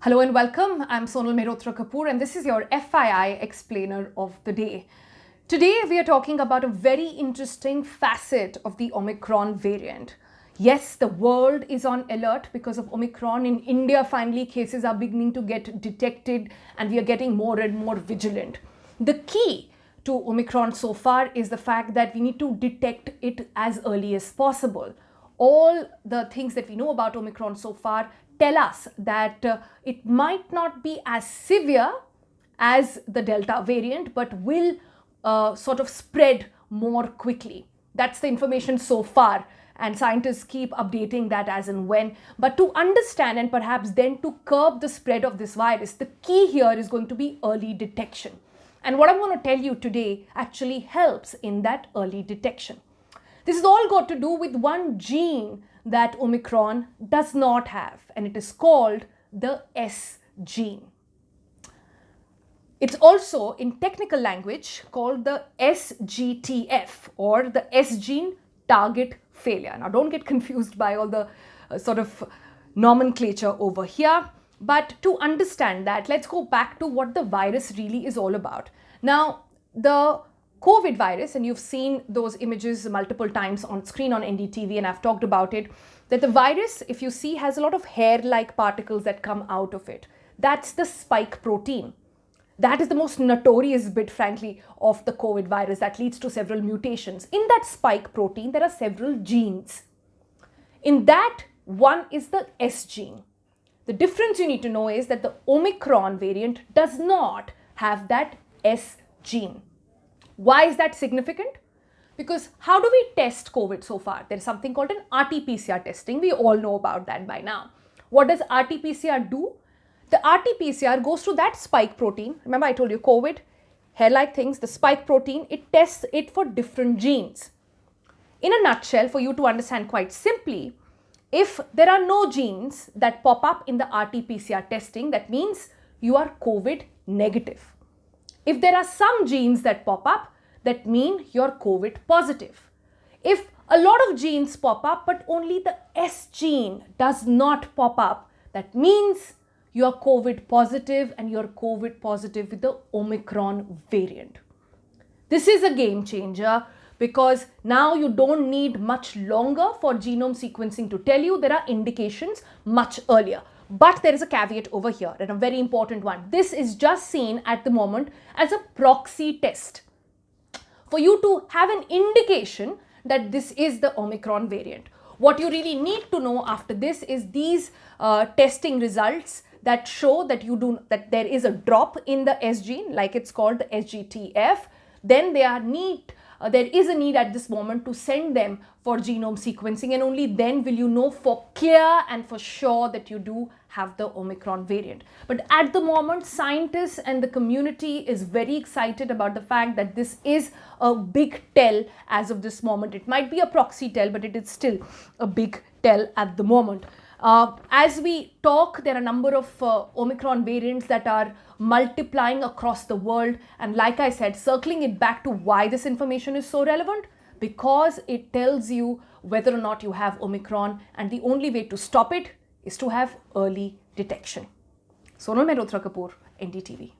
Hello and welcome. I'm Sonal Mehrotra Kapoor and this is your FII explainer of the day. Today we are talking about a very interesting facet of the Omicron variant. Yes, the world is on alert because of Omicron. In India, finally cases are beginning to get detected and we are getting more and more vigilant. The key to Omicron so far is the fact that we need to detect it as early as possible. All the things that we know about Omicron so far tell us that it might not be as severe as the Delta variant, but will sort of spread more quickly. That's the information so far, and scientists keep updating that as and when. But to understand and perhaps then to curb the spread of this virus, the key here is going to be early detection. And what I'm going to tell you today actually helps in that early detection. This is all got to do with one gene that Omicron does not have, and it is called the S gene. It's also, in technical language, called the SGTF, or the S gene target failure. Now, don't get confused by all the sort of nomenclature over here. But to understand that, let's go back to what the virus really is all about. Now, the COVID virus, and you've seen those images multiple times on screen on NDTV, and I've talked about it, that the virus, if you see, has a lot of hair-like particles that come out of it. That's the spike protein. That is the most notorious bit, frankly, of the COVID virus that leads to several mutations. In that spike protein, there are several genes. In that, one is the S gene. The difference you need to know is that the Omicron variant does not have that S gene. Why is that significant? Because how do we test COVID so far? There is something called an RT-PCR testing. We all know about that by now. What does RT-PCR do? The RT-PCR goes to that spike protein. Remember I told you COVID, hair-like things, the spike protein, it tests it for different genes. In a nutshell, for you to understand quite simply, if there are no genes that pop up in the RT-PCR testing, that means you are COVID negative. If there are some genes that pop up, that mean you're COVID positive. If a lot of genes pop up, but only the S gene does not pop up, that means you're COVID positive, and you're COVID positive with the Omicron variant. This is a game changer because now you don't need much longer for genome sequencing to tell you. There are indications much earlier. But there is a caveat over here, and a very important one. This is just seen at the moment as a proxy test for you to have an indication that this is the Omicron variant. What you really need to know after this is these testing results that show that there is a drop in the S gene, like it's called the SGTF. Then there is a need at this moment to send them for genome sequencing, and only then will you know for clear and for sure that you do have the Omicron variant. But at the moment, scientists and the community is very excited about the fact that this is a big tell as of this moment. It might be a proxy tell, but it is still a big tell at the moment. As we talk, there are a number of Omicron variants that are multiplying across the world. And like I said, circling it back to why this information is so relevant, because it tells you whether or not you have Omicron, and the only way to stop it is to have early detection. Sonal Mehrotra Kapoor, NDTV.